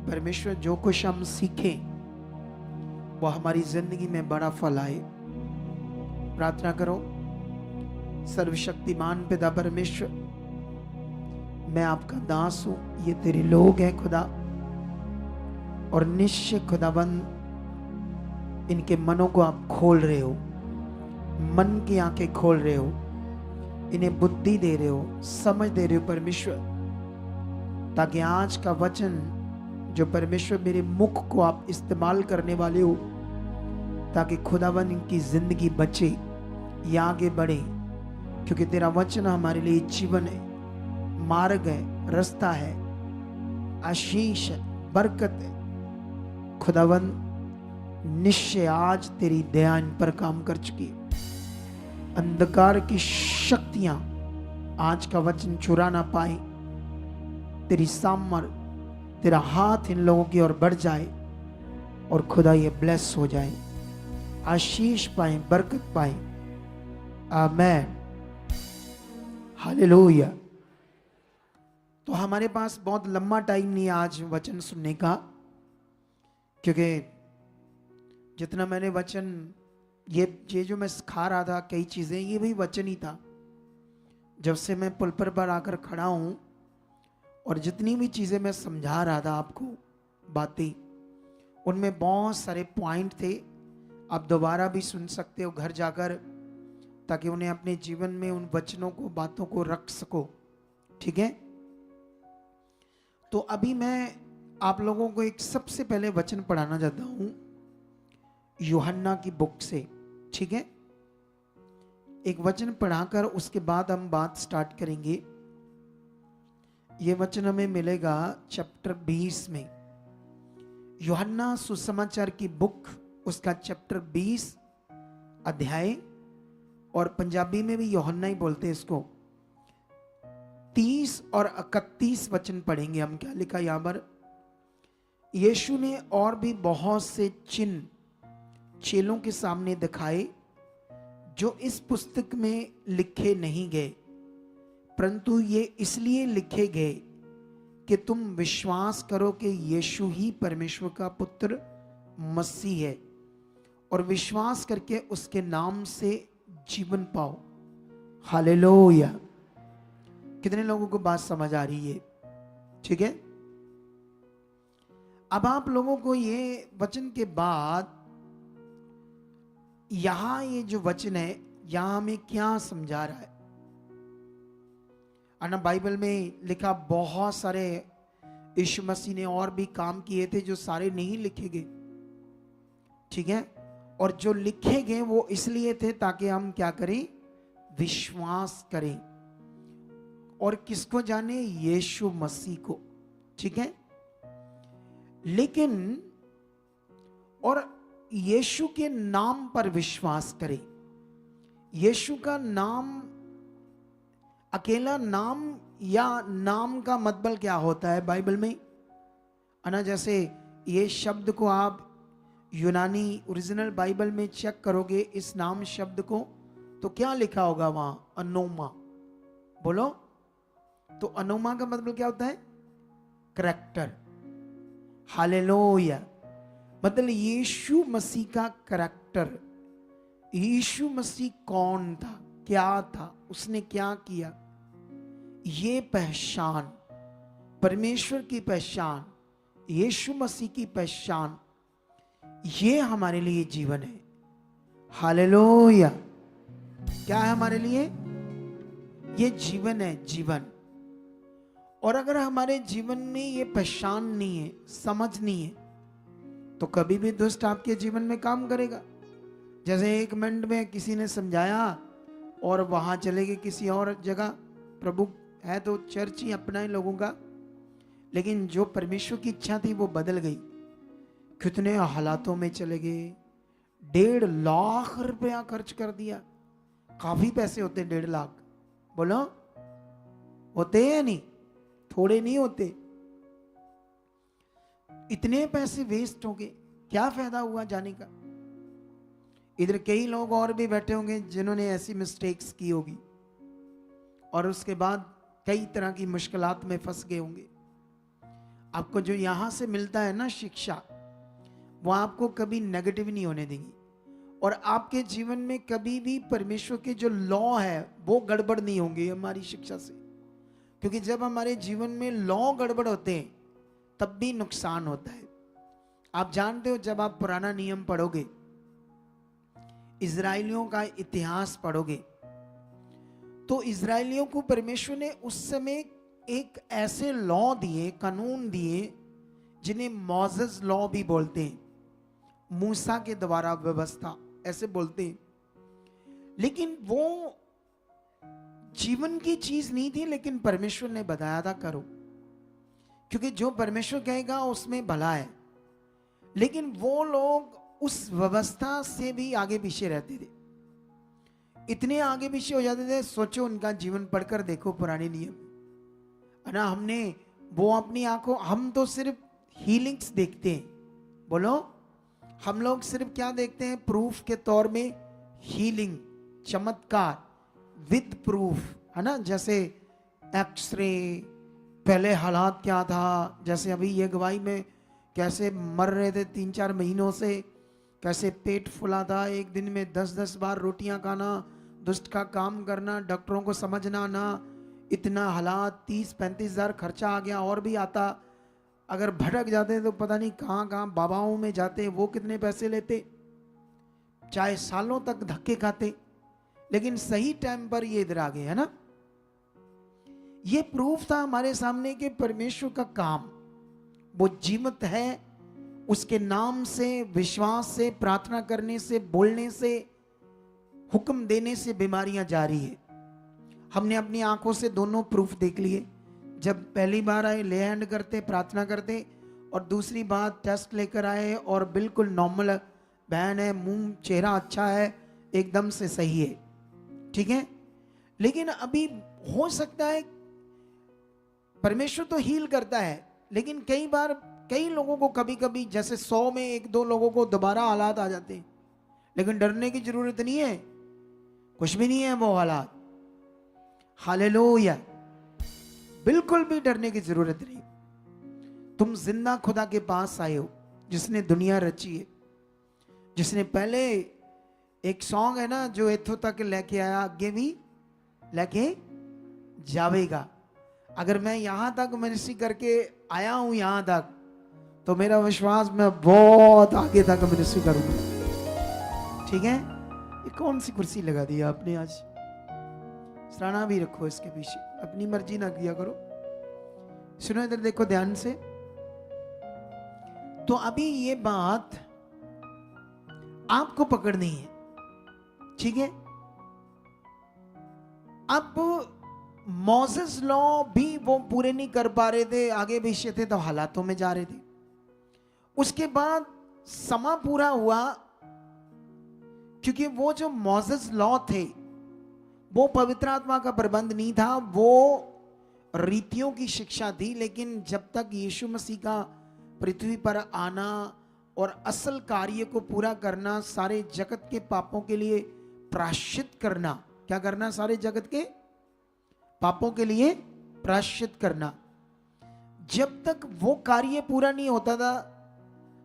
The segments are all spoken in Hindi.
कि परमेश्वर जो कुछ हम सीखें वो हमारी जिंदगी में बड़ा फल आए। प्रार्थना करो। सर्वशक्तिमान पिता परमेश्वर, मैं आपका दास हूं, ये तेरे लोग हैं खुदा, और निश्चय खुदाबंद इनके मनों को आप खोल रहे हो, मन की आंखें खोल रहे हो, इन्हें बुद्धि दे रहे हो, समझ दे रहे हो परमेश्वर, ताकि आज का वचन जो परमेश्वर मेरे मुख को आप इस्तेमाल करने वाले हो, ताकि खुदाबंद इनकी जिंदगी बचे या आगे बढ़े, क्योंकि तेरा वचन हमारे लिए जीवन है, मार्ग है, रास्ता है, आशीष है, बरकत है। खुदाबंद निश्चय आज तेरी दया इन पर काम कर चुकी है। अंधकार की शक्तियां आज का वचन चुरा ना पाए। तेरी सामर, तेरा हाथ इन लोगों की ओर बढ़ जाए और खुदा ये ब्लेस हो जाए, आशीष पाए, बरकत पाए। आमेन, हालेलुया। तो हमारे पास बहुत लंबा टाइम नहीं है आज वचन सुनने का, क्योंकि जितना मैंने वचन ये जो मैं सिखा रहा था, कई चीजें ये भी वचन ही था। जब से मैं पुल पर आकर खड़ा हूं और जितनी भी चीजें मैं समझा रहा था आपको बातें, उनमें बहुत सारे पॉइंट थे। आप दोबारा भी सुन सकते हो घर जाकर, ताकि उन्हें अपने जीवन में उन वचनों को, बातों को रख सको। ठीक है। तो अभी मैं आप लोगों को एक सबसे पहले वचन पढ़ाना चाहता हूं यूहन्ना की बुक से। ठीक है। एक वचन पढ़ाकर उसके बाद हम बात स्टार्ट करेंगे। यह वचन हमें मिलेगा चैप्टर 20 में, यूहन्ना सुसमाचार की बुक, उसका चैप्टर 20 अध्याय, और पंजाबी में भी यूहन्ना ही बोलते हैं इसको। 30 और 31 वचन पढ़ेंगे हम। क्या लिखा यहां पर? यीशु ने और भी बहुत से चिन्ह चेलों के सामने दिखाए, जो इस पुस्तक में लिखे नहीं गए, परंतु ये इसलिए लिखे गए कि तुम विश्वास करो कि यीशु ही परमेश्वर का पुत्र मसीह है, और विश्वास करके उसके नाम से जीवन पाओ। हालेलुया। कितने लोगों को बात समझ आ रही है? ठीक है। अब आप लोगों को ये वचन के बाद यहां ये जो वचन है, यहां हमें क्या समझा रहा है? अन्ना बाइबल में लिखा बहुत सारे यीशु मसीह ने और भी काम किए थे जो सारे नहीं लिखे गए। ठीक है। और जो लिखे गए वो इसलिए थे ताकि हम क्या करें? विश्वास करें। और किसको जाने? यीशु मसीह को। ठीक है। लेकिन और यीशु के नाम पर विश्वास करें। यीशु का नाम अकेला नाम, या नाम का मतलब क्या होता है बाइबल में? ना जैसे ये शब्द को आप यूनानी ओरिजिनल बाइबल में चेक करोगे, इस नाम शब्द को, तो क्या लिखा होगा वहां? अनोमा। बोलो। तो अनोमा का मतलब क्या होता है? करैक्टर। हालेलुया। मतलब यीशु मसीह का करैक्टर। यीशु मसीह कौन था, क्या था, उसने क्या किया, ये पहचान, परमेश्वर की पहचान, यीशु मसीह की पहचान, ये हमारे लिए जीवन है। हालेलुया। क्या है हमारे लिए? ये जीवन है, जीवन। और अगर हमारे जीवन में ये पहचान नहीं है, समझ नहीं है, तो कभी भी दुष्ट आपके जीवन में काम करेगा। जैसे एक मिनट में किसी ने समझाया और वहां चले गए किसी और जगह। प्रभु है तो चर्च ही अपना ही लोगों का, लेकिन जो परमेश्वर की इच्छा थी वो बदल गई। कितने हालातों में चले गए। 1.5 लाख रुपया खर्च कर दिया। काफी पैसे होते 1.5 लाख। बोलो, होते हैं नहीं? थोड़े नहीं होते। इतने पैसे वेस्ट हो गए, क्या फायदा हुआ जाने का? इधर कई लोग और भी बैठे होंगे जिन्होंने ऐसी मिस्टेक्स की होगी, और उसके बाद कई तरह की मुश्किलात में फंस गए होंगे। आपको जो यहाँ से मिलता है ना शिक्षा, वो आपको कभी नेगेटिव नहीं होने देंगी, और आपके जीवन में कभी भी परमेश्वर के जो लॉ है वो गड़बड़ नहीं होंगे हमारी शिक्षा से। क्योंकि जब हमारे जीवन में लॉ गड़बड़ होते हैं तब भी नुकसान होता है। आप जानते हो, जब आप पुराना नियम पढ़ोगे, इजराइलियों का इतिहास पढ़ोगे, तो इजराइलियों को परमेश्वर ने उस समय एक ऐसे लॉ दिए, कानून दिए, जिन्हें मोसेस लॉ भी बोलते हैं, मूसा के द्वारा व्यवस्था ऐसे बोलते हैं। लेकिन वो जीवन की चीज नहीं थी, लेकिन परमेश्वर ने बताया था करो, क्योंकि जो परमेश्वर कहेगा उसमें भला है। लेकिन वो लोग उस व्यवस्था से भी आगे पीछे रहते थे, इतने आगे पीछे हो जाते थे। सोचो, उनका जीवन पढ़कर देखो, पुराने नियम है ना। हमने वो अपनी आंखों, हम तो सिर्फ हीलिंग्स देखते हैं, बोलो, हम लोग सिर्फ क्या देखते हैं, प्रूफ के तौर में हीलिंग, चमत्कार विद प्रूफ, है ना। जैसे एक्सरे, पहले हालात क्या था, जैसे अभी ये गवाही में कैसे मर रहे थे 3-4 महीनों से, कैसे पेट फुला था, एक दिन में 10-10 बार रोटियां खाना, दुष्ट का काम करना, डॉक्टरों को समझना ना, इतना हालात, 30-35 हज़ार खर्चा आ गया, और भी आता। अगर भटक जाते तो पता नहीं कहाँ कहाँ बाबाओं में जाते, वो कितने पैसे लेते, चाहे सालों तक धक्के खाते, लेकिन सही टाइम पर ये इधर आ गए, है ना। ये प्रूफ था हमारे सामने कि परमेश्वर का काम वो जीवित है। उसके नाम से, विश्वास से, प्रार्थना करने से, बोलने से, हुक्म देने से बीमारियां जा रही है। हमने अपनी आंखों से दोनों प्रूफ देख लिए। जब पहली बार आए, ले हैंड करते, प्रार्थना करते, और दूसरी बात टेस्ट लेकर आए और बिल्कुल नॉर्मल बहन है, मुंह चेहरा अच्छा है, एकदम से सही है, ठीक है। लेकिन अभी हो सकता है, परमेश्वर तो हील करता है, लेकिन कई बार कई लोगों को कभी कभी, जैसे 100 में 1-2 लोगों को दोबारा हालात आ जाते हैं। लेकिन डरने की जरूरत नहीं है, कुछ भी नहीं है वो हालात, हालेलुया, बिल्कुल भी डरने की जरूरत नहीं। तुम जिंदा खुदा के पास आए हो, जिसने दुनिया रची है, जिसने पहले एक सॉन्ग है ना, जो इथों तक लेके आया आगे भी लेके जावेगा। अगर मैं यहां तक मिनिस्ट्री करके आया हूं यहां तक, तो मेरा विश्वास मैं बहुत आगे तक मिनिस्ट्री करूंगा, ठीक है। ये कौन सी कुर्सी लगा दी आपने आज, सराहना भी रखो इसके पीछे, अपनी मर्जी ना किया करो। सुनो इधर देखो ध्यान से। तो अभी ये बात आपको पकड़नी है, ठीक है। अब मोसेस लॉ भी वो पूरे नहीं कर पा रहे थे, आगे पीछे थे, तो हालातों में जा रहे थे। उसके बाद समा पूरा हुआ, क्योंकि वो जो मोसेस लॉ थे वो पवित्र आत्मा का प्रबंध नहीं था, वो रीतियों की शिक्षा थी। लेकिन जब तक यीशु मसीह का पृथ्वी पर आना और असल कार्य को पूरा करना, सारे जगत के पापों के लिए प्रायश्चित करना, क्या करना, सारे जगत के पापों के लिए प्रायश्चित करना, जब तक वो कार्य पूरा नहीं होता था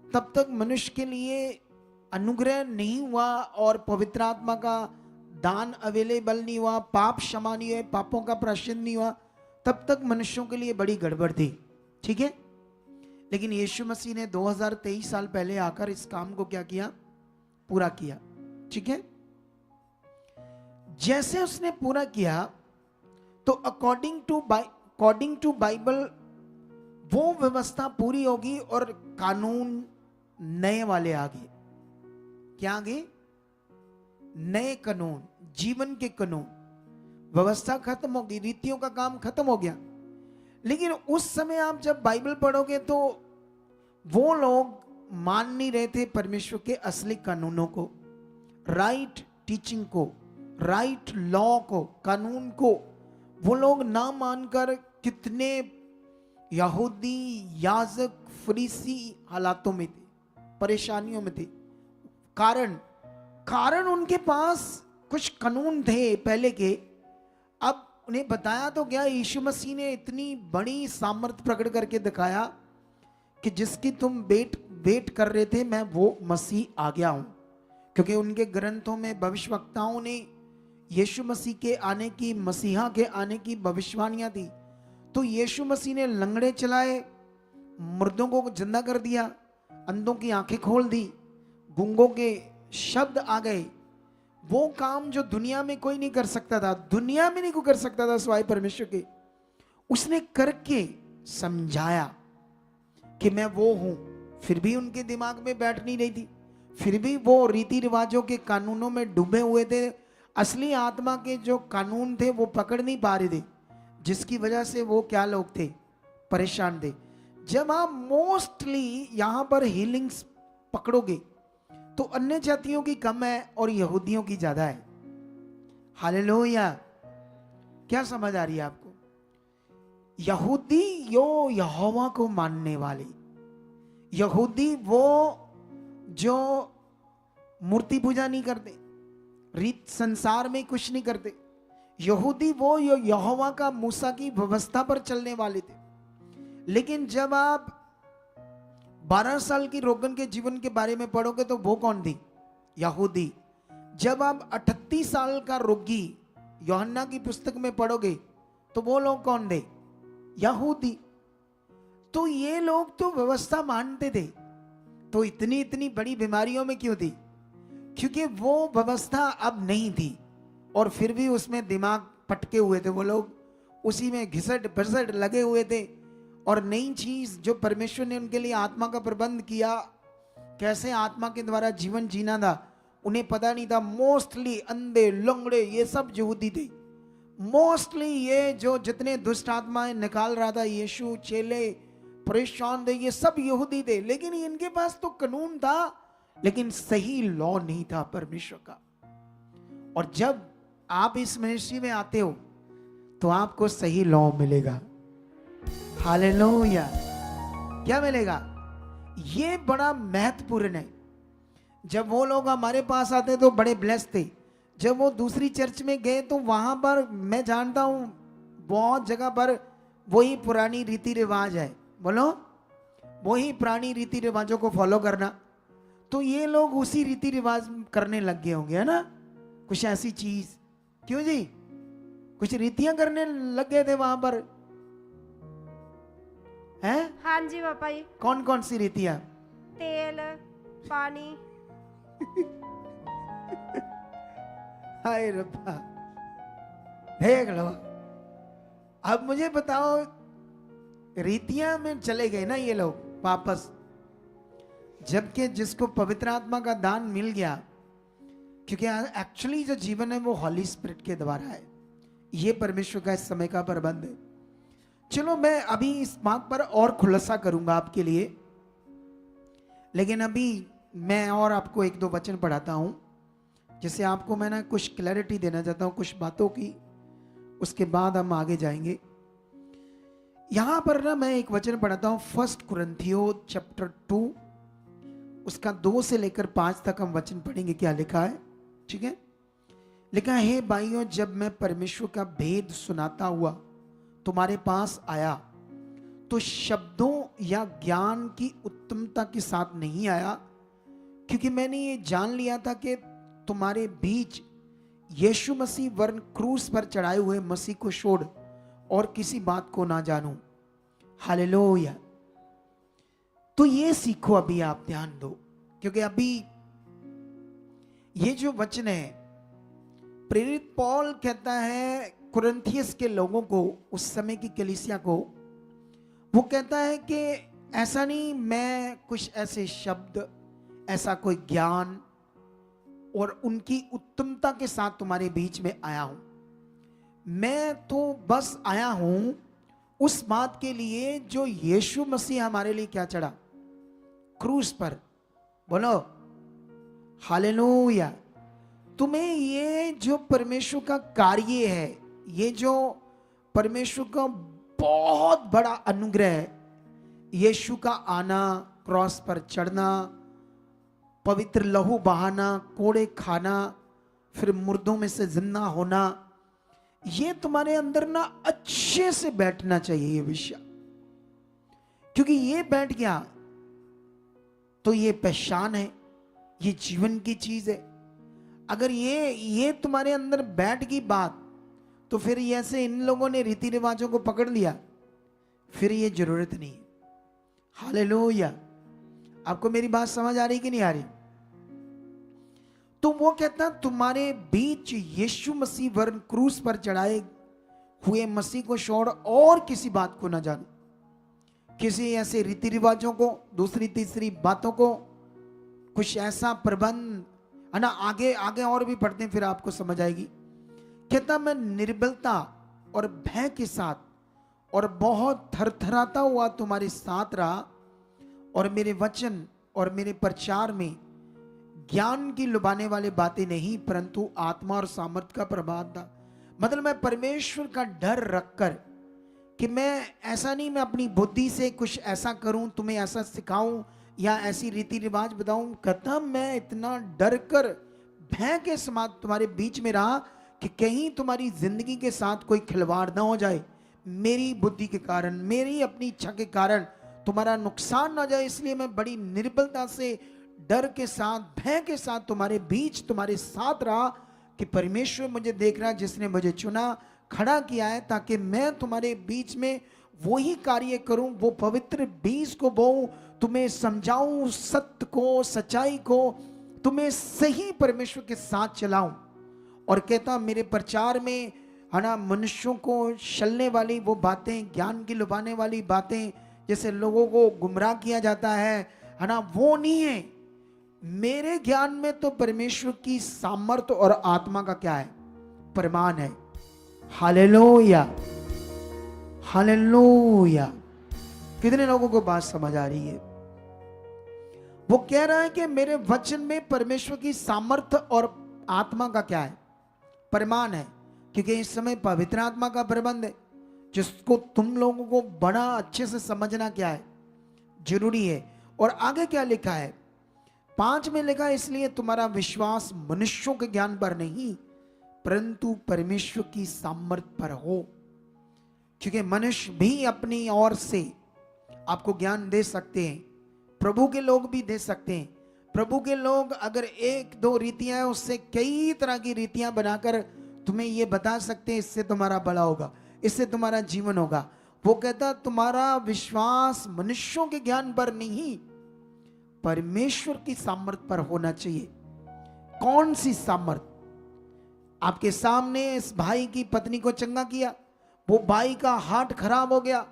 तब तक मनुष्य के लिए अनुग्रह नहीं हुआ और पवित्र आत्मा का दान अवेलेबल नहीं हुआ, पाप क्षमा नहीं हुए, पापों का प्रायश्चित नहीं हुआ, तब तक मनुष्यों के लिए बड़ी गड़बड़ थी, ठीक है। लेकिन यीशु मसीह ने 2023 साल पहले आकर इस काम को क्या किया, पूरा किया, ठीक है। जैसे उसने पूरा किया, तो अकॉर्डिंग टू बाइबल वो व्यवस्था पूरी होगी और कानून नए वाले आ गए। क्या आ गए, नए कानून, जीवन के कानून, व्यवस्था खत्म होगी, रीतियों का काम खत्म हो गया। लेकिन उस समय आप जब बाइबल पढ़ोगे तो वो लोग मान नहीं रहे थे परमेश्वर के असली कानूनों को, राइट टीचिंग को, राइट लॉ को, कानून को। वो लोग ना मानकर कितने यहूदी, याजक, फरीसी हालातों में थे, परेशानियों में थे। कारण उनके पास कुछ कानून थे पहले के। अब उन्हें बताया तो गया, यीशु मसीह ने इतनी बड़ी सामर्थ प्रकट करके दिखाया कि जिसकी तुम वेट कर रहे थे, मैं वो मसीह आ गया हूं। क्योंकि उनके ग्रंथों में भविष्यवक्ताओं ने यीशु मसीह के आने की, मसीहा के आने की भविष्यवाणियां दी। तो यीशु मसीह ने लंगड़े चलाए, मुर्दों को जिंदा कर दिया, अंधों की आंखें खोल दी, गूंगों के शब्द आ गए। वो काम जो दुनिया में कोई नहीं कर सकता था, दुनिया में नहीं कोई कर सकता था सिवाय परमेश्वर के, उसने करके समझाया कि मैं वो हूं। फिर भी उनके दिमाग में बैठ नहीं रही थी, फिर भी वो रीति रिवाजों के कानूनों में डूबे हुए थे। असली आत्मा के जो कानून थे वो पकड़ नहीं पा रहे थे, जिसकी वजह से वो क्या लोग थे, परेशान थे। जब आप मोस्टली यहां पर हीलिंग्स पकड़ोगे तो अन्य जातियों की कम है और यहूदियों की ज्यादा है। हालेलुया। क्या समझ आ रही है आपको? यहूदी यो यहोवा को मानने वाले, यहूदी वो जो मूर्ति पूजा नहीं करते, रीत संसार में कुछ नहीं करते। यहूदी वो यहोवा का, मूसा की व्यवस्था पर चलने वाले थे। लेकिन जब आप 12 साल की रोगन के जीवन के बारे में पढ़ोगे तो वो कौन थी? यहूदी। जब आप 38 साल का रोगी यूहन्ना की पुस्तक में पढ़ोगे तो वो लोग कौन थे? यहूदी। तो ये लोग तो व्यवस्था मानते थे, तो इतनी इतनी बड़ी बीमारियों में क्यों थी? क्योंकि वो व्यवस्था अब नहीं थी और फिर भी उसमें दिमाग पटके हुए थे वो लोग, उसी में घिसट पिसट लगे हुए थे। और नई चीज जो परमेश्वर ने उनके लिए आत्मा का प्रबंध किया, कैसे आत्मा के द्वारा जीवन जीना था, उन्हें पता नहीं था। मोस्टली अंधे, लंगड़े, ये सब यहूदी थे। मोस्टली ये जो जितने दुष्ट आत्माएं निकाल रहा था यीशु, चेले परेशान थे, ये सब यहूदी थे। लेकिन इनके पास तो कानून था, लेकिन सही लॉ नहीं था परमेश्वर का। और जब आप इस मिनिस्ट्री में आते हो तो आपको सही लॉ मिलेगा। हालेलुया। क्या मिलेगा? ये बड़ा महत्वपूर्ण है। जब वो लोग हमारे पास आते तो बड़े ब्लेस्ड थे। जब वो दूसरी चर्च में गए तो वहां पर मैं जानता हूं बहुत जगह पर वही पुरानी रीति रिवाज है। बोलो, वही पुरानी रीति रिवाजों को फॉलो करना। तो ये लोग उसी रीति रिवाज करने लग गए होंगे, है ना? कुछ ऐसी चीज, क्यों जी? कुछ रीतियां करने लग गए थे वहां पर, हैं? हाँ जी पापा जी। कौन कौन सी रीतियां? तेल, पानी। हाय रब्बा, देख लो। अब मुझे बताओ, रीतियां में चले गए ना ये लोग वापस, जबकि जिसको पवित्र आत्मा का दान मिल गया। क्योंकि एक्चुअली जो जीवन है वो हॉली स्पिरिट के द्वारा है। ये परमेश्वर का इस समय का प्रबंध है। चलो, मैं अभी इस बात पर और खुलासा करूंगा आपके लिए, लेकिन अभी मैं और आपको एक दो वचन पढ़ाता हूं, जिससे आपको मैं ना कुछ क्लैरिटी देना चाहता हूं कुछ बातों की। उसके बाद हम आगे जाएंगे। यहां पर ना मैं एक वचन पढ़ाता हूं, 1 कुरिन्थियों चैप्टर 2, उसका 2 से लेकर 5 तक हम वचन पढ़ेंगे। क्या लिखा है? ठीक है, लिखा है, हे भाइयों, जब मैं परमेश्वर का भेद सुनाता हुआ तुम्हारे पास आया तो शब्दों या ज्ञान की उत्तमता के साथ नहीं आया, क्योंकि मैंने ये जान लिया था कि तुम्हारे बीच यीशु मसीह वरन क्रूस पर चढ़ाए हुए मसीह को छोड़ और किसी बात को ना जानूं। हालेलुया। तो ये सीखो, अभी आप ध्यान दो, क्योंकि अभी ये जो वचन है, प्रेरित पौल कहता है कुरिन्थियस के लोगों को, उस समय की कलीसिया को, वो कहता है कि ऐसा नहीं, मैं कुछ ऐसे शब्द, ऐसा कोई ज्ञान और उनकी उत्तमता के साथ तुम्हारे बीच में आया हूं। मैं तो बस आया हूं उस बात के लिए जो यीशु मसीह हमारे लिए क्या चढ़ा, क्रूस पर। बोलो हालेलुया। तुम्हें ये जो परमेश्वर का कार्य है, ये जो परमेश्वर का बहुत बड़ा अनुग्रह है, यीशु का आना, क्रॉस पर चढ़ना, पवित्र लहू बहाना, कोड़े खाना, फिर मुर्दों में से जिंदा होना, ये तुम्हारे अंदर ना अच्छे से बैठना चाहिए ये विषय। क्योंकि ये बैठ गया तो ये पहचान है, ये जीवन की चीज है। अगर ये तुम्हारे अंदर बैठ गई बात, तो फिर ऐसे इन लोगों ने रीति रिवाजों को पकड़ लिया, फिर ये जरूरत नहीं है। हालेलुया। आपको मेरी बात समझ आ रही कि नहीं आ रही? तो वो कहता तुम्हारे बीच यीशु मसीह वरन क्रूस पर चढ़ाए हुए मसीह को छोड़ और किसी बात को न जानो। किसी ऐसे रीति रिवाजों को, दूसरी तीसरी बातों को, कुछ ऐसा प्रबंध है ना। आगे आगे और भी पढ़ते हैं, फिर आपको समझ आएगी। कहता मैं निर्बलता और भय के साथ और बहुत थरथराता हुआ तुम्हारे साथ रहा, और मेरे वचन और मेरे प्रचार में ज्ञान की लुभाने वाली बातें नहीं, परंतु आत्मा और सामर्थ का प्रभाव था। मतलब मैं परमेश्वर का डर रखकर, कि मैं ऐसा नहीं मैं अपनी बुद्धि से कुछ ऐसा करूं, तुम्हें ऐसा सिखाऊं या ऐसी रीति रिवाज बताऊं। कहता मैं इतना डर कर भय के समान तुम्हारे बीच में रहा कि कहीं तुम्हारी जिंदगी के साथ कोई खिलवाड़ ना हो जाए, मेरी बुद्धि के कारण, मेरी अपनी इच्छा के कारण तुम्हारा नुकसान ना जाए। इसलिए मैं बड़ी निर्बलता से, डर के साथ, भय के साथ तुम्हारे बीच, तुम्हारे साथ रहा, कि परमेश्वर मुझे देख रहा है जिसने मुझे चुना, खड़ा किया है, ताकि मैं तुम्हारे बीच में वही कार्य करूं, वो पवित्र बीज को बोऊं, तुम्हें समझाऊं सत्य को, सच्चाई को, तुम्हें सही परमेश्वर के साथ चलाऊं। और कहता मेरे प्रचार में है ना, मनुष्यों को छलने वाली वो बातें, ज्ञान की लुभाने वाली बातें, जैसे लोगों को गुमराह किया जाता है ना, वो नहीं है। मेरे ज्ञान में तो परमेश्वर की सामर्थ और आत्मा का क्या है? प्रमाण है। Hallelujah, hallelujah. कितने लोगों को बात समझ आ रही है? वो कह रहा है कि मेरे वचन में परमेश्वर की सामर्थ और आत्मा का क्या है? प्रमाण है। क्योंकि इस समय पवित्र आत्मा का प्रबंध है, जिसको तुम लोगों को बड़ा अच्छे से समझना क्या है, जरूरी है। और आगे क्या लिखा है? 5 में लिखा है, इसलिए तुम्हारा विश्वास मनुष्यों के ज्ञान पर नहीं, परंतु परमेश्वर की सामर्थ्य पर हो। क्योंकि मनुष्य भी अपनी ओर से आपको ज्ञान दे सकते हैं, प्रभु के लोग भी दे सकते हैं। प्रभु के लोग अगर 1-2 रीतियां हैं, उससे कई तरह की रीतियां बनाकर तुम्हें ये बता सकते हैं, इससे तुम्हारा भला होगा, इससे तुम्हारा जीवन होगा। वो कहता तुम्हारा विश्वास मनुष्यों के ज्ञान पर नहीं, परमेश्वर की सामर्थ पर होना चाहिए। कौन सी सामर्थ? आपके सामने इस भाई की पत्नी को चंगा किया, वो भाई का हार्ट खराब हो गया,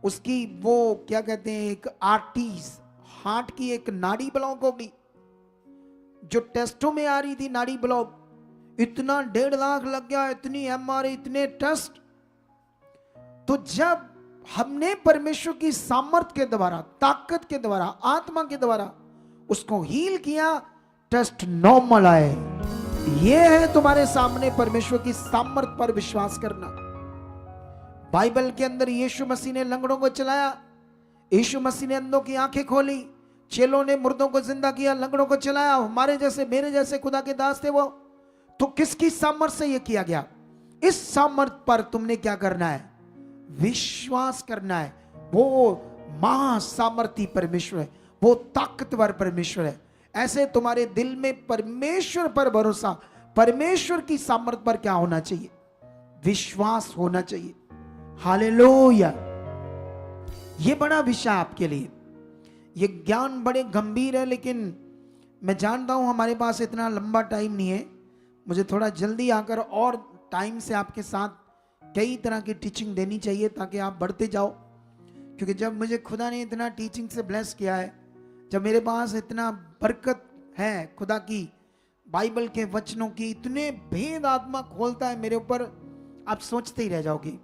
उसकी वो क्या कहते हैं, एक आर्टरीज, हार्ट की एक नाड़ी ब्लॉक हो गई, जो टेस्टों में आ रही थी नाड़ी ब्लॉक, इतना 1.5 लाख लग गया, इतनी एमआरआई, इतने टेस्ट। तो जब हमने परमेश्वर की सामर्थ के द्वारा, ताकत के द्वारा, आत्मा के द्वारा उसको हील किया, टेस्ट नॉर्मल आए। यह है तुम्हारे सामने परमेश्वर की सामर्थ पर विश्वास करना। बाइबल के अंदर यीशु मसीह ने लंगड़ों को चलाया, यीशु मसीह ने अंधों की आंखें खोली, चेलों ने मुर्दों को जिंदा किया, लंगड़ों को चलाया। हमारे जैसे, मेरे जैसे खुदा के दास थे वो। तो किसकी सामर्थ से यह किया गया? इस सामर्थ पर तुमने क्या करना है? विश्वास करना है। वो महासामर्थी परमेश्वर है, वो ताकतवर परमेश्वर है। ऐसे तुम्हारे दिल में परमेश्वर पर भरोसा, परमेश्वर की सामर्थ पर क्या होना चाहिए? विश्वास होना चाहिए। हालेलुया। ये बड़ा विषय आपके लिए, ये ज्ञान बड़े गंभीर है, लेकिन मैं जानता हूं हमारे पास इतना लंबा टाइम नहीं है। मुझे थोड़ा जल्दी आकर और टाइम से आपके साथ कई तरह की टीचिंग देनी चाहिए, ताकि आप बढ़ते जाओ। क्योंकि जब मुझे खुदा ने इतना टीचिंग से ब्लेस किया है, जब मेरे पास इतना बरकत है खुदा की, बाइबल के वचनों की, इतने भेद आत्मा खोलता है मेरे ऊपर, आप सोचते ही रह जाओगे।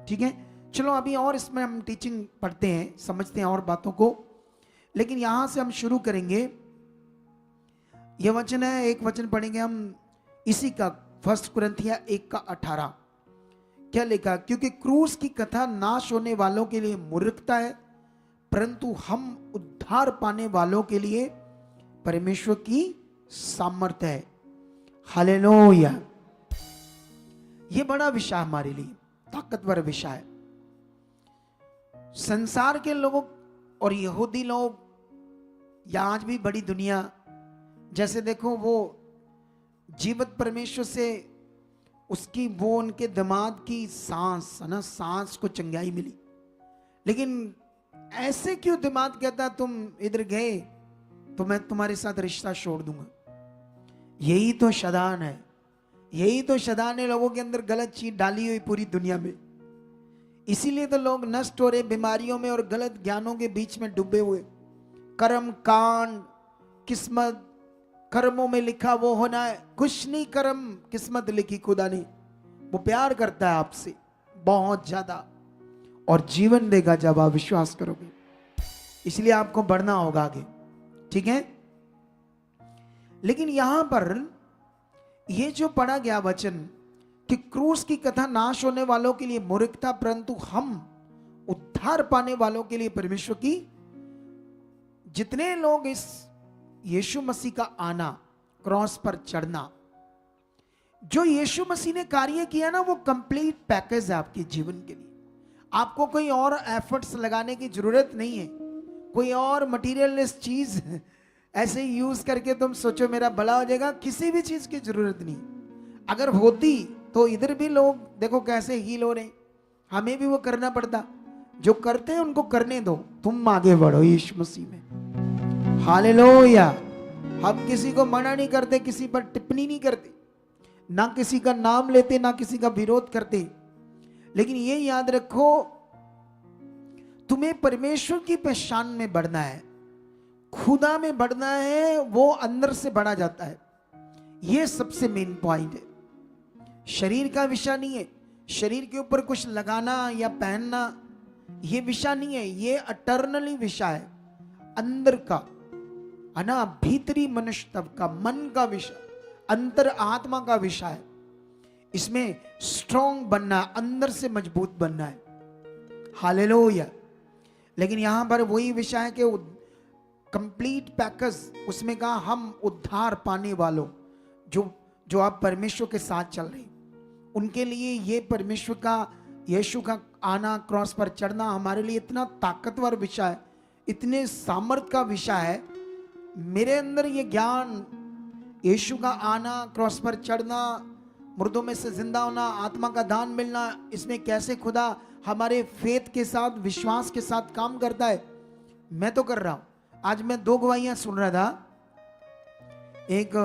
ठीक है, चलो अभी और इसमें हम टीचिंग पढ़ते हैं, समझते हैं और बातों को। लेकिन यहां से हम शुरू करेंगे। यह वचन है, एक वचन पढ़ेंगे हम इसी का, 1 कुरिन्थियों 1:18। क्या लिखा? क्योंकि क्रूस की कथा नाश होने वालों के लिए मूर्खता है, परंतु हम उद्धार पाने वालों के लिए परमेश्वर की सामर्थ है। हालेलुया। यह बड़ा विषय हमारे लिए, ताकतवर विषय है। संसार के लोगों और यहूदी लोग या आज भी बड़ी दुनिया, जैसे देखो वो जीवित परमेश्वर से उसकी वो उनके दामाद की सांस है ना, सांस को चंगाई मिली, लेकिन ऐसे क्यों दामाद कहता तुम इधर गए तो मैं तुम्हारे साथ रिश्ता छोड़ दूंगा। यही तो शैतान है, यही तो शैतान है लोगों के अंदर गलत चीज डाली हुई पूरी दुनिया में। इसीलिए तो लोग नष्ट हो रहे बीमारियों में और गलत ज्ञानों के बीच में डूबे हुए। कर्म कांड, किस्मत, कर्मों में लिखा वो होना है, कुछ नहीं कर्म किस्मत लिखी खुदा ने। वो प्यार करता है आपसे बहुत ज्यादा और जीवन देगा जब आप विश्वास करोगे। इसलिए आपको बढ़ना होगा आगे, ठीक है। लेकिन यहां पर ये जो पढ़ा गया वचन कि क्रूस की कथा नाश होने वालों के लिए मूर्खता, परंतु हम उद्धार पाने वालों के लिए परमेश्वर की। जितने लोग इस यीशु मसीह का आना, क्रॉस पर चढ़ना, जो यीशु मसीह ने कार्य किया ना, वो कंप्लीट पैकेज है आपके जीवन के लिए। आपको कोई और एफर्ट्स लगाने की जरूरत नहीं है, कोई और मटीरियलिस्ट चीज ऐसे यूज करके तुम सोचो मेरा भला हो जाएगा, किसी भी चीज की जरूरत नहीं। अगर होती तो इधर भी लोग देखो कैसे हील हो रहे, हमें भी वो करना पड़ता। जो करते हैं उनको करने दो, तुम आगे बढ़ो यीशु मसीह में। हालेलुया। हम किसी को मना नहीं करते, किसी पर टिप्पणी नहीं करते, ना किसी का नाम लेते, ना किसी का विरोध करते। लेकिन ये याद रखो, तुम्हें परमेश्वर की पहचान में बढ़ना है, खुदा में बढ़ना है, वो अंदर से बढ़ा जाता है। ये सबसे मेन पॉइंट है। शरीर का विषय नहीं है, शरीर के ऊपर कुछ लगाना या पहनना ये विषय नहीं है, ये अटर्नली विषय है, अंदर का है ना, भीतरी मनुष्य तब का, मन का विषय, अंतर आत्मा का विषय है। इसमें स्ट्रॉन्ग बनना, अंदर से मजबूत बनना है। हालेलुया। लेकिन यहां पर वही विषय है कि कंप्लीट पैकेज, उसमें कहा हम उद्धार पाने वालों, जो आप परमेश्वर के साथ चल रहे, उनके लिए ये परमेश्वर का, यीशु का आना, क्रॉस पर चढ़ना हमारे लिए इतना ताकतवर विषय है, इतने सामर्थ का विषय है। मेरे अंदर ये ज्ञान, यीशु का आना, क्रॉस पर चढ़ना, मुर्दों में से जिंदा होना, आत्मा का दान मिलना, इसमें कैसे खुदा हमारे फेथ के साथ, विश्वास के साथ काम करता है, मैं तो कर रहा हूं। आज मैं 2 गवाहियां सुन रहा था, एक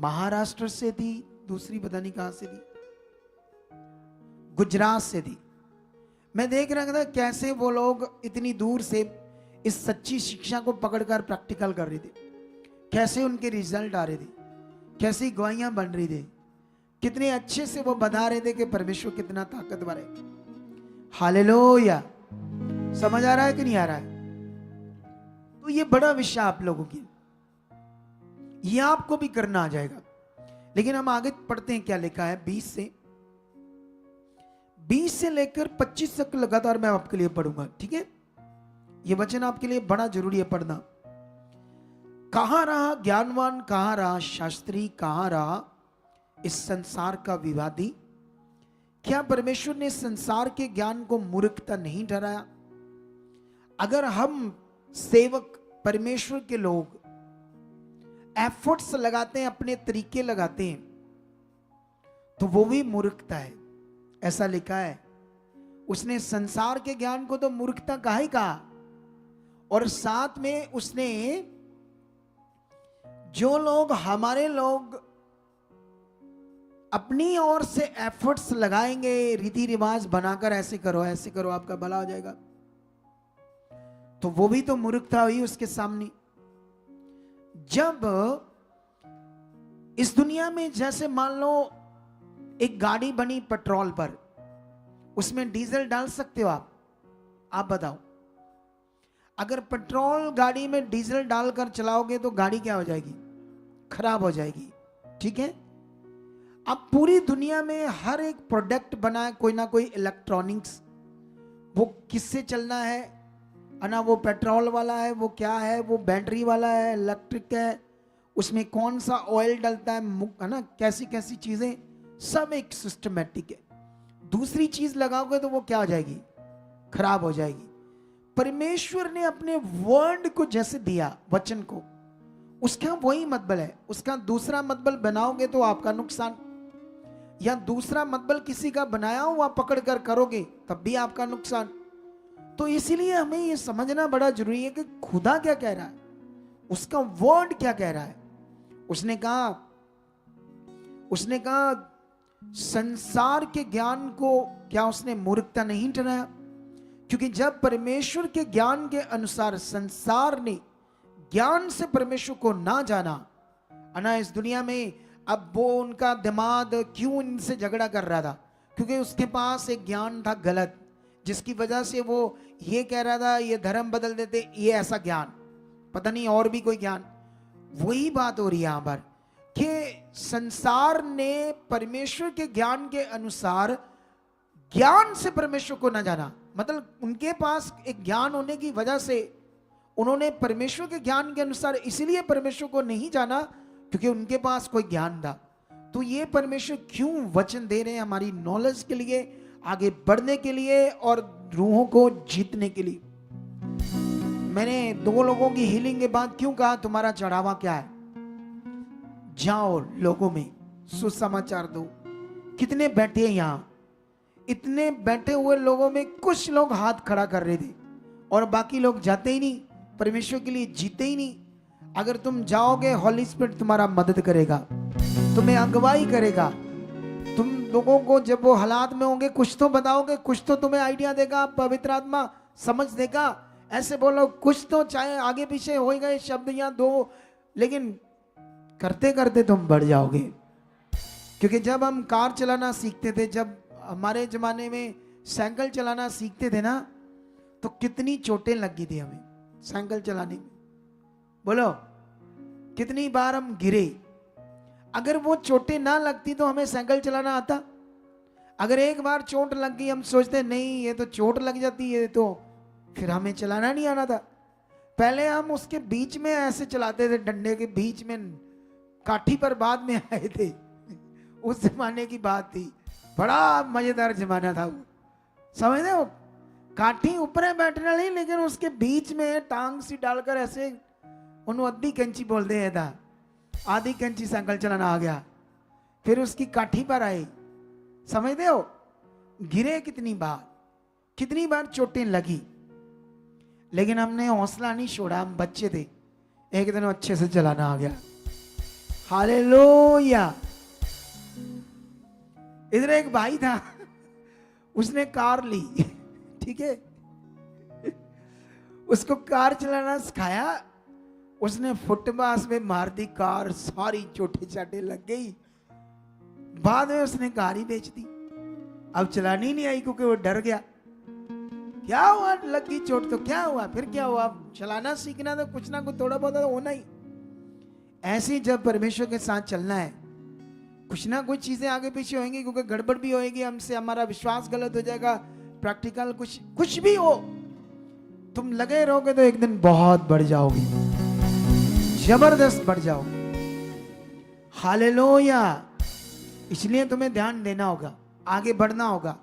महाराष्ट्र से थी, दूसरी पता नहीं कहां से थी, गुजरात से थी। मैं देख रहा था कैसे वो लोग इतनी दूर से इस सच्ची शिक्षा को पकड़कर प्रैक्टिकल कर रहे थे, कैसे उनके रिजल्ट आ रहे थे, कैसी गवाहियां बन रही थी, कितने अच्छे से वो बता रहे थे कि परमेश्वर कितना ताकतवर है। हालेलुया। समझ आ रहा है कि नहीं आ रहा है? तो ये बड़ा विषय आप लोगों की, ये आपको भी करना आ जाएगा। लेकिन हम आगे पढ़ते हैं क्या लिखा है। 20 से लेकर 25 तक लगातार मैं आपके लिए पढ़ूंगा, ठीक है। ये वचन आपके लिए बड़ा जरूरी है पढ़ना। कहां रहा ज्ञानवान, कहां रहा शास्त्री, कहां रहा इस संसार का विवादी? क्या परमेश्वर ने संसार के ज्ञान को मूर्खता नहीं ठहराया? अगर हम सेवक, परमेश्वर के लोग एफर्ट्स लगाते हैं, अपने तरीके लगाते हैं, तो वो भी मूर्खता है, ऐसा लिखा है। उसने संसार के ज्ञान को तो मूर्खता कहा ही कहा, और साथ में उसने जो लोग, हमारे लोग अपनी ओर से एफर्ट्स लगाएंगे, रीति रिवाज बनाकर ऐसे करो, ऐसे करो, आपका भला हो जाएगा, तो वो भी तो मूर्खता हुई उसके सामने। जब इस दुनिया में जैसे मान लो एक गाड़ी बनी पेट्रोल पर, उसमें डीजल डाल सकते हो आप बताओ? अगर पेट्रोल गाड़ी में डीजल डालकर चलाओगे तो गाड़ी क्या हो जाएगी? खराब हो जाएगी, ठीक है। अब पूरी दुनिया में हर एक प्रोडक्ट बना है, कोई ना कोई इलेक्ट्रॉनिक्स, वो किससे चलना है ना, वो पेट्रोल वाला है, वो क्या है, वो बैटरी वाला है, इलेक्ट्रिक है, उसमें कौन सा ऑयल डलता है ना, कैसी कैसी चीजें, सब एक सिस्टमेटिक है। दूसरी चीज लगाओगे तो वो क्या हो जाएगी? खराब हो जाएगी। परमेश्वर ने अपने वर्ड को जैसे दिया, वचन को, उसका वही मतबल है। उसका दूसरा मतबल बनाओगे तो आपका नुकसान, या दूसरा मतबल किसी का बनाया हुआ पकड़ कर करोगे तब भी आपका नुकसान। तो इसीलिए हमें यह समझना बड़ा जरूरी है कि खुदा क्या कह रहा है, उसका वर्ड क्या कह रहा है। उसने कहा संसार के ज्ञान को क्या उसने मूर्खता नहीं ठहराया? क्योंकि जब परमेश्वर के ज्ञान के अनुसार संसार ने ज्ञान से परमेश्वर को ना जाना, अना इस दुनिया में अब वो उनका दिमाग क्यों इनसे झगड़ा कर रहा था? क्योंकि उसके पास एक ज्ञान था गलत, जिसकी वजह से वो ये कह रहा था ये धर्म बदल देते, ये ऐसा ज्ञान, पता नहीं और भी कोई ज्ञान। वही बात हो रही है यहां पर कि संसार ने परमेश्वर के ज्ञान के अनुसार ज्ञान से परमेश्वर को न जाना। मतलब उनके पास एक ज्ञान होने की वजह से उन्होंने परमेश्वर के ज्ञान के अनुसार इसलिए परमेश्वर को नहीं जाना क्योंकि उनके पास कोई ज्ञान था। तो ये परमेश्वर क्यों वचन दे रहे हैं? हमारी नॉलेज के लिए, आगे बढ़ने के लिए और रूहों को जीतने के लिए। मैंने 2 लोगों की हीलिंग के बाद क्यों कहा तुम्हारा चढ़ावा क्या है? जाओ लोगों में सुसमाचार दो। कितने बैठे हैं यहां? इतने बैठे हुए लोगों में कुछ लोग हाथ खड़ा कर रहे थे और बाकी लोग जाते ही नहीं, परमेश्वर के लिए जीते ही नहीं। अगर तुम जाओगे, हॉली स्पिरिट तुम्हारा मदद करेगा, तुम्हें अगुवाई करेगा। तुम लोगों को जब वो हालात में होंगे कुछ तो बताओगे, कुछ तो तुम्हें आइडिया देगा, पवित्र आत्मा समझ देगा। ऐसे बोलो कुछ तो, चाहे आगे पीछे हो गए शब्द या 2, लेकिन करते करते तुम बढ़ जाओगे। क्योंकि जब हम कार चलाना सीखते थे, जब हमारे जमाने में साइकिल चलाना सीखते थे ना, तो कितनी चोटें लगी थी हमें साइकिल चलाने में। बोलो कितनी बार हम गिरे। अगर वो चोटें ना लगती तो हमें साइकिल चलाना आता? अगर एक बार चोट लग गई, हम सोचते नहीं ये तो चोट लग जाती है तो फिर हमें चलाना नहीं आना था। पहले हम उसके बीच में ऐसे चलाते थे, डंडे के बीच में, काठी पर बाद में आए थे। उस जमाने की बात थी, बड़ा मजेदार जमाना था वो, समझते हो? काठी ऊपर बैठने वाली, लेकिन उसके बीच में टांग सी डालकर ऐसे, उन्होंने आधी कैंची बोलते हैं था, आधी कैंची साइकिल चलाना आ गया। फिर उसकी काठी पर आए, समझते हो? गिरे कितनी बार चोटें लगी, लेकिन हमने हौसला नहीं छोड़ा। हम बच्चे थे, एक दिन अच्छे से चलाना आ गया। हालेलुया। इधर एक भाई था, उसने कार ली, ठीक है, उसको कार चलाना सिखाया। उसने फुटपाथ में मार दी कार, सारी चोटे चाटे लग गई। बाद में उसने कार ही बेच दी, अब चलानी नहीं आई क्योंकि वो डर गया। क्या हुआ, लगी चोट तो क्या हुआ, फिर क्या हुआ? चलाना सीखना तो कुछ ना कुछ थोड़ा बहुत तो होना ही। ऐसे ही जब परमेश्वर के साथ चलना है, कुछ ना कुछ चीजें आगे पीछे होंगी, क्योंकि गड़बड़ भी होएगी हमसे, हमारा विश्वास गलत हो जाएगा, प्रैक्टिकल कुछ भी हो, तुम लगे रहोगे तो एक दिन बहुत बढ़ जाओगे, जबरदस्त बढ़ जाओगे। हालेलुया। इसलिए तुम्हें ध्यान देना होगा, आगे बढ़ना होगा।